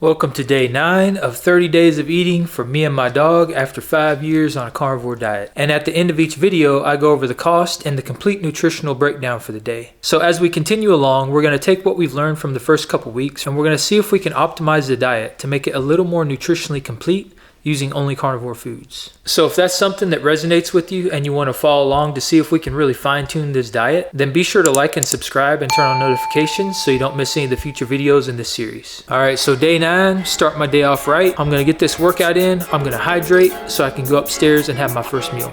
Welcome to day 9 of 30 days of eating for me and my dog after 5 years on a carnivore diet. And at the end of each video, I go over the cost and the complete nutritional breakdown for the day. So as we continue along, we're going to take what we've learned from the first couple weeks and we're going to see if we can optimize the diet to make it a little more nutritionally complete using only carnivore foods. So if that's something that resonates with you and you want to follow along to see if we can really fine-tune this diet, then be sure to like and subscribe and turn on notifications so you don't miss any of the future videos in this series. Alright, so day 9, start my day off right. I'm going to get this workout in, I'm going to hydrate so I can go upstairs and have my first meal.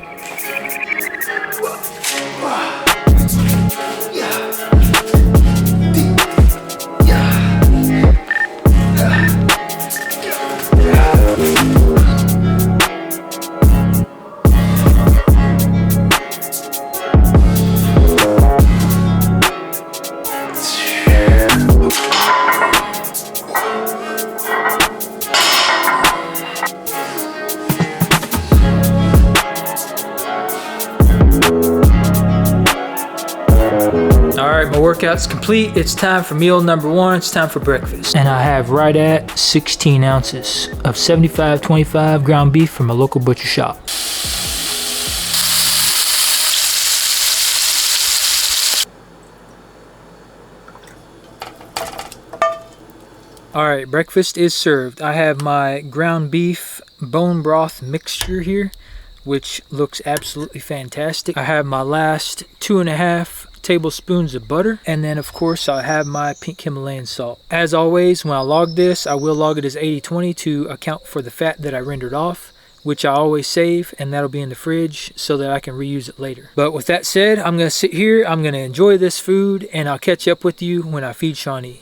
Alright, my workout's complete. It's time for meal number 1. It's time for breakfast. And I have right at 16 ounces of 75/25 ground beef from a local butcher shop. Alright, breakfast is served. I have my ground beef bone broth mixture here, which looks absolutely fantastic. I have my last 2.5 tablespoons of butter, and then of course I have my pink Himalayan salt. As always, when I log this, I will log it as 80/20 to account for the fat that I rendered off, which I always save, and that'll be in the fridge so that I can reuse it later. But with that said, I'm gonna sit here, I'm gonna enjoy this food, and I'll catch up with you when I feed Shawnee.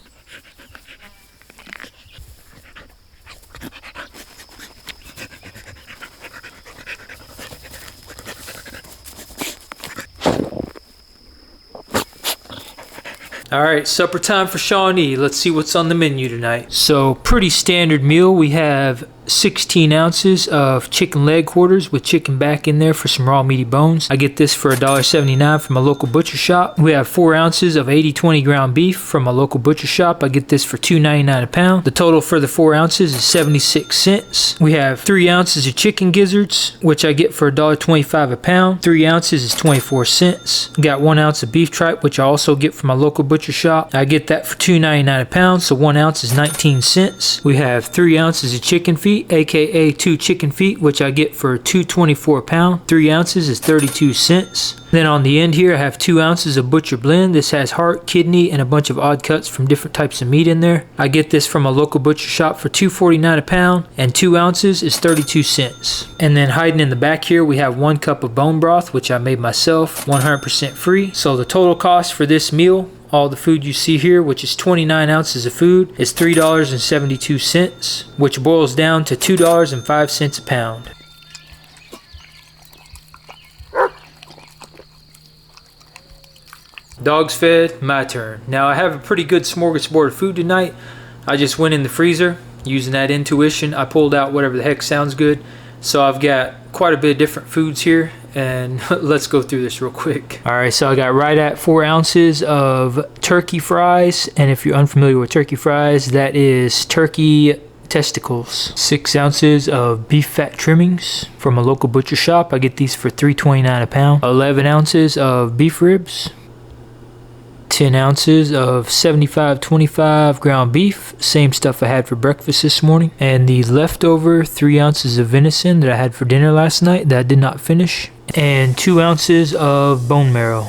Alright, supper time for Shawnee. Let's see what's on the menu tonight. So, pretty standard meal. We have 16 ounces of chicken leg quarters with chicken back in there for some raw meaty bones. I get this for $1.79 from a local butcher shop. We have 4 ounces of 80/20 ground beef from a local butcher shop. I get this for $2.99 a pound. The total for the 4 ounces is 76 cents. We have 3 ounces of chicken gizzards, which I get for $1.25 a pound. 3 ounces is 24 cents. Got 1 ounce of beef tripe, which I also get from a local butcher shop. I get that for $2.99 a pound, so 1 ounce is 19 cents. We have 3 ounces of chicken feet, aka 2 chicken feet, which I get for $2.24 a pound. 3 ounces is 32 cents. Then on the end here I have 2 ounces of butcher blend. This has heart, kidney, and a bunch of odd cuts from different types of meat in there. I get this from a local butcher shop for $2.49 a pound, and 2 ounces is 32 cents. And then hiding in the back here we have 1 cup of bone broth, which I made myself, 100% free. So the total cost for this meal, all the food you see here, which is 29 ounces of food, is $3.72, which boils down to $2.05 a pound. Dogs fed, my turn. Now I have a pretty good smorgasbord of food tonight. I just went in the freezer, using that intuition. I pulled out whatever the heck sounds good. So I've got quite a bit of different foods here, and let's go through this real quick. Alright, so I got right at 4 ounces of turkey fries, and if you're unfamiliar with turkey fries, that is turkey testicles. 6 ounces of beef fat trimmings from a local butcher shop. I get these for $3.29 a pound. 11 ounces of beef ribs. 10 ounces of 75/25 ground beef, same stuff I had for breakfast this morning. And the leftover 3 ounces of venison that I had for dinner last night that I did not finish. And 2 ounces of bone marrow.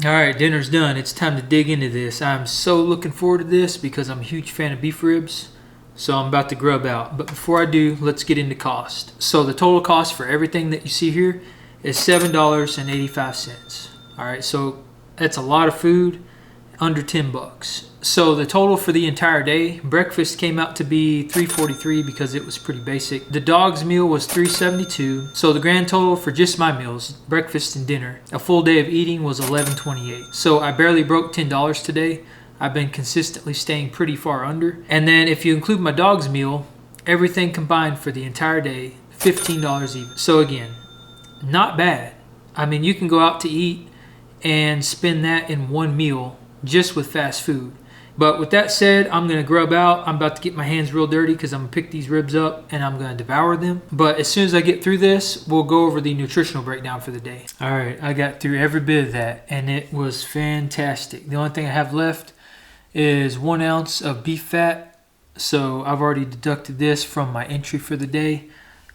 Alright, dinner's done. It's time to dig into this. I'm so looking forward to this because I'm a huge fan of beef ribs. So I'm about to grub out. But before I do, let's get into cost. So the total cost for everything that you see here is $7.85. Alright, so that's a lot of food, under 10 bucks. So the total for the entire day, breakfast came out to be $3.43 because it was pretty basic. The dog's meal was $3.72. So the grand total for just my meals, breakfast and dinner, a full day of eating was $11.28. So I barely broke $10 today. I've been consistently staying pretty far under. And then if you include my dog's meal, everything combined for the entire day, $15 even. So again, not bad. I mean, you can go out to eat and spend that in one meal just with fast food. But with that said, I'm going to grub out. I'm about to get my hands real dirty because I'm going to pick these ribs up and I'm going to devour them. But as soon as I get through this, we'll go over the nutritional breakdown for the day. All right, I got through every bit of that and it was fantastic. The only thing I have left is 1 ounce of beef fat. So I've already deducted this from my entry for the day.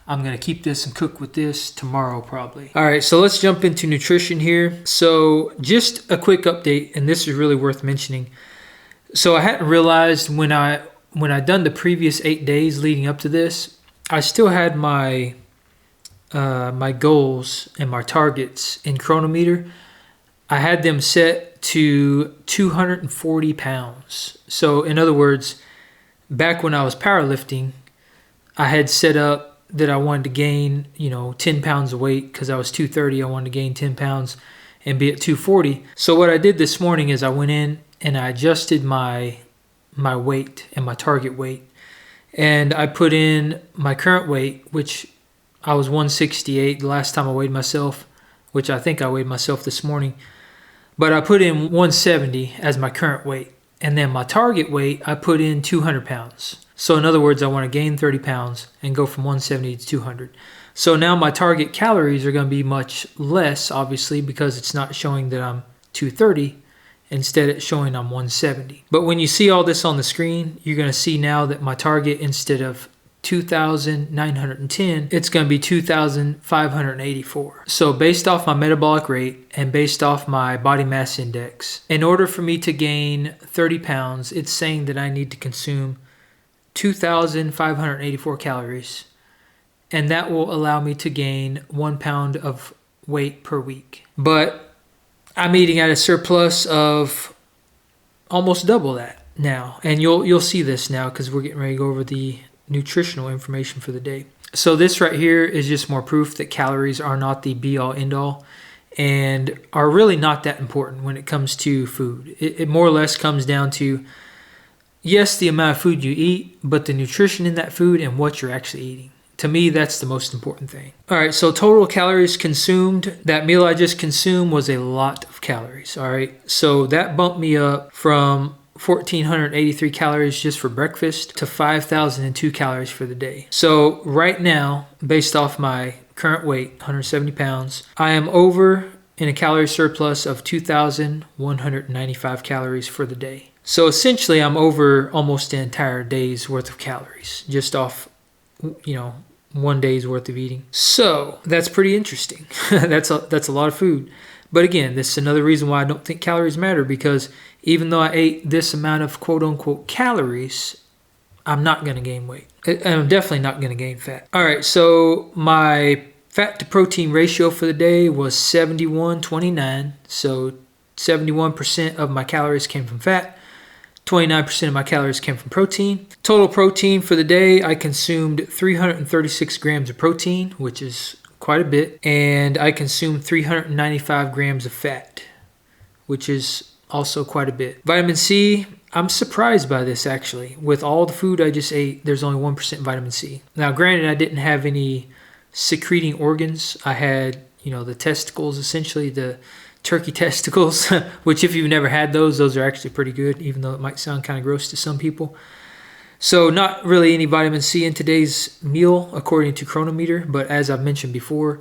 I'm going to keep this and cook with this tomorrow probably. All right, so let's jump into nutrition here. So just a quick update, and this is really worth mentioning. So I hadn't realized when I done the previous 8 days leading up to this, I still had my my goals and my targets in Chronometer. I had them set to 240 pounds. So in other words, back when I was powerlifting, I had set up that I wanted to gain, 10 pounds of weight because I was 230. I wanted to gain 10 pounds and be at 240. So what I did this morning is I went in and I adjusted my weight and my target weight. And I put in my current weight, which I was 168 the last time I weighed myself, which I think I weighed myself this morning. But I put in 170 as my current weight. And then my target weight, I put in 200 pounds. So in other words, I want to gain 30 pounds and go from 170 to 200. So now my target calories are going to be much less, obviously, because it's not showing that I'm 230. Instead, it's showing I'm 170. But when you see all this on the screen, you're going to see now that my target, instead of 2,910, it's going to be 2,584. So based off my metabolic rate and based off my body mass index, in order for me to gain 30 pounds, it's saying that I need to consume 2,584 calories. And that will allow me to gain 1 pound of weight per week. But I'm eating at a surplus of almost double that now. And you'll see this now because we're getting ready to go over the nutritional information for the day. So this right here is just more proof that calories are not the be-all, end-all and are really not that important when it comes to food. It more or less comes down to, yes, the amount of food you eat, but the nutrition in that food and what you're actually eating. To me, that's the most important thing. All right, so total calories consumed. That meal I just consumed was a lot of calories, all right? So that bumped me up from 1,483 calories just for breakfast to 5,002 calories for the day. So right now, based off my current weight, 170 pounds, I am over in a calorie surplus of 2,195 calories for the day. So essentially, I'm over almost an entire day's worth of calories just off 1 day's worth of eating. So that's pretty interesting. That's a lot of food. But again, this is another reason why I don't think calories matter, because even though I ate this amount of quote unquote calories, I'm not going to gain weight. And I'm definitely not going to gain fat. All right, so my fat to protein ratio for the day was 71-29. So 71% of my calories came from fat. 29% of my calories came from protein. Total protein for the day, I consumed 336 grams of protein, which is quite a bit. And I consumed 395 grams of fat, which is also quite a bit. Vitamin C, I'm surprised by this actually. With all the food I just ate, there's only 1% vitamin C. Now, granted, I didn't have any secreting organs. I had, the testicles, essentially, the turkey testicles, which if you've never had those are actually pretty good, even though it might sound kind of gross to some people. So not really any vitamin C in today's meal, according to Chronometer. But as I've mentioned before,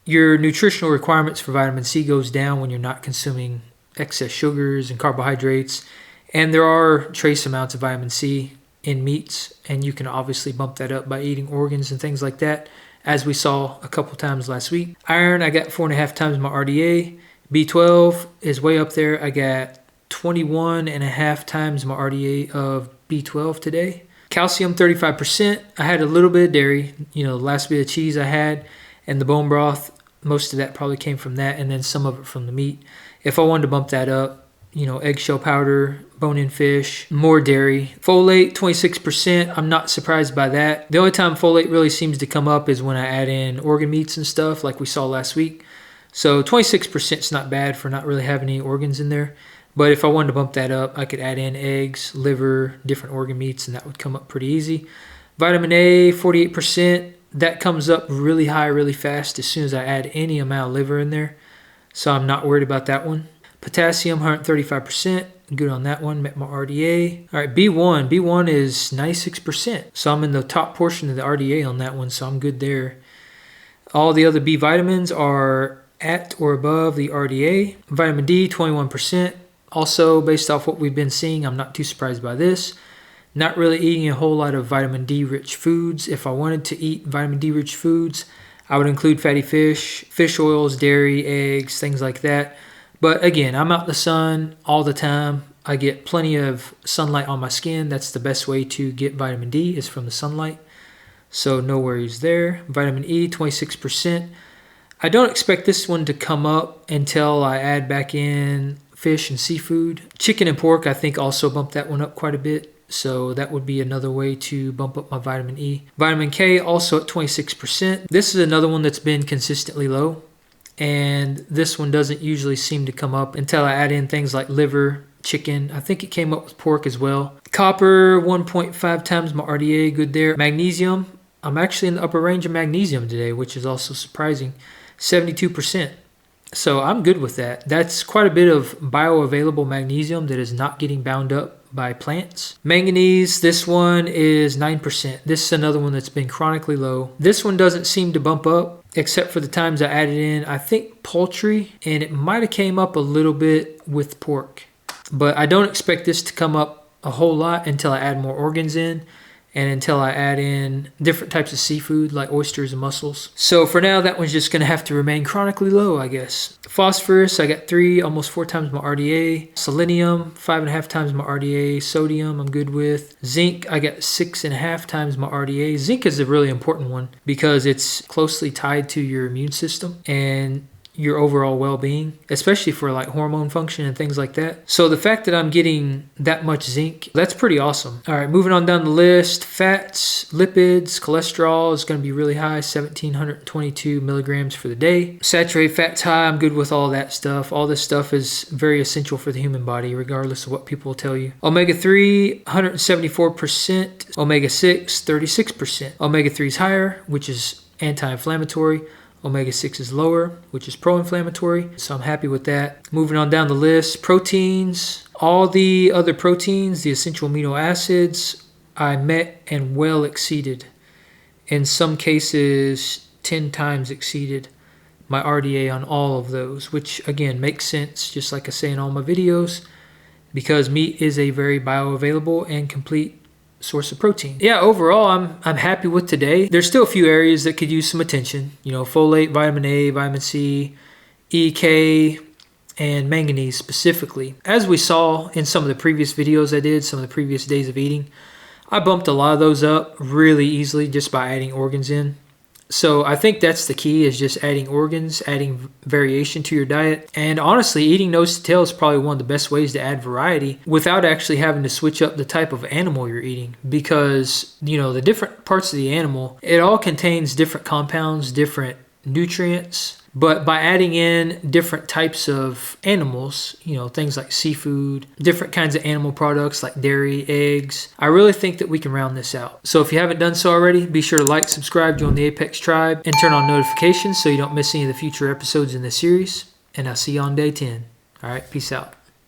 your nutritional requirements for vitamin C goes down when you're not consuming excess sugars and carbohydrates. And there are trace amounts of vitamin C in meats, and you can obviously bump that up by eating organs and things like that, as we saw a couple times last week. Iron, I got 4.5 times my RDA. B12 is way up there. I got 21.5 times my RDA of B12 today. Calcium, 35%. I had a little bit of dairy, the last bit of cheese I had, and the bone broth, most of that probably came from that, and then some of it from the meat. If I wanted to bump that up, eggshell powder, bone-in fish, more dairy. Folate, 26%. I'm not surprised by that. The only time folate really seems to come up is when I add in organ meats and stuff like we saw last week. So 26% is not bad for not really having any organs in there. But if I wanted to bump that up, I could add in eggs, liver, different organ meats, and that would come up pretty easy. Vitamin A, 48%. That comes up really high, really fast as soon as I add any amount of liver in there. so I'm not worried about that one. Potassium, 135%. Good on that one, met my RDA. All right, B1. B1 is 96%. So I'm in the top portion of the RDA on that one, so I'm good there. All the other B vitamins are at or above the RDA. Vitamin D, 21%. Also, based off what we've been seeing, I'm not too surprised by this. Not really eating a whole lot of vitamin D rich foods. If I wanted to eat vitamin D rich foods, I would include fatty fish, fish oils, dairy, eggs, things like that. But again, I'm out in the sun all the time. I get plenty of sunlight on my skin. That's the best way to get vitamin D is from the sunlight. So no worries there. Vitamin E, 26%. I don't expect this one to come up until I add back in fish and seafood. Chicken and pork, I think, also bump that one up quite a bit. So that would be another way to bump up my vitamin E. Vitamin K also at 26%. This is another one that's been consistently low. And this one doesn't usually seem to come up until I add in things like liver, chicken. I think it came up with pork as well. Copper, 1.5 times my RDA, good there. Magnesium, I'm actually in the upper range of magnesium today, which is also surprising. 72%. So I'm good with that. That's quite a bit of bioavailable magnesium that is not getting bound up by plants. Manganese, this one is 9%. This is another one that's been chronically low. This one doesn't seem to bump up except for the times I added in, I think, poultry, and it might have came up a little bit with pork. But I don't expect this to come up a whole lot until I add more organs in and until I add in different types of seafood like oysters and mussels. So for now, that one's just gonna have to remain chronically low, I guess. Phosphorus, I got 3, almost 4 times my RDA. Selenium, 5.5 times my RDA. Sodium, I'm good with. Zinc, I got 6.5 times my RDA. Zinc is a really important one because it's closely tied to your immune system and your overall well-being, especially for like hormone function and things like that. So the fact that I'm getting that much zinc, that's pretty awesome. All right, moving on down the list. Fats, lipids, cholesterol is going to be really high, 1,722 milligrams for the day. Saturated fat's high. I'm good with all that stuff. All this stuff is very essential for the human body, regardless of what people will tell you. Omega-3, 174%. Omega-6, 36%. Omega-3 is higher, which is anti-inflammatory. Omega-6 is lower, which is pro-inflammatory, so I'm happy with that. Moving on down the list, proteins. All the other proteins, the essential amino acids, I met and well exceeded. In some cases, 10 times exceeded my RDA on all of those, which again makes sense, just like I say in all my videos, because meat is a very bioavailable and complete source of protein. Yeah, overall, I'm happy with today. There's still a few areas that could use some attention. You know, folate, vitamin A, vitamin C, E, K, and manganese specifically. As we saw in some of the previous videos I did, some of the previous days of eating, I bumped a lot of those up really easily just by adding organs in. So I think that's the key, is just adding organs, adding variation to your diet. And honestly, eating nose to tail is probably one of the best ways to add variety without actually having to switch up the type of animal you're eating. Because, you know, the different parts of the animal, it all contains different compounds, different nutrients. But by adding in different types of animals, you know, things like seafood, different kinds of animal products like dairy, eggs, I really think that we can round this out. So if you haven't done so already, be sure to like, subscribe, join the Apex Tribe, and turn on notifications so you don't miss any of the future episodes in this series. And I'll see you on day 10. All right, peace out.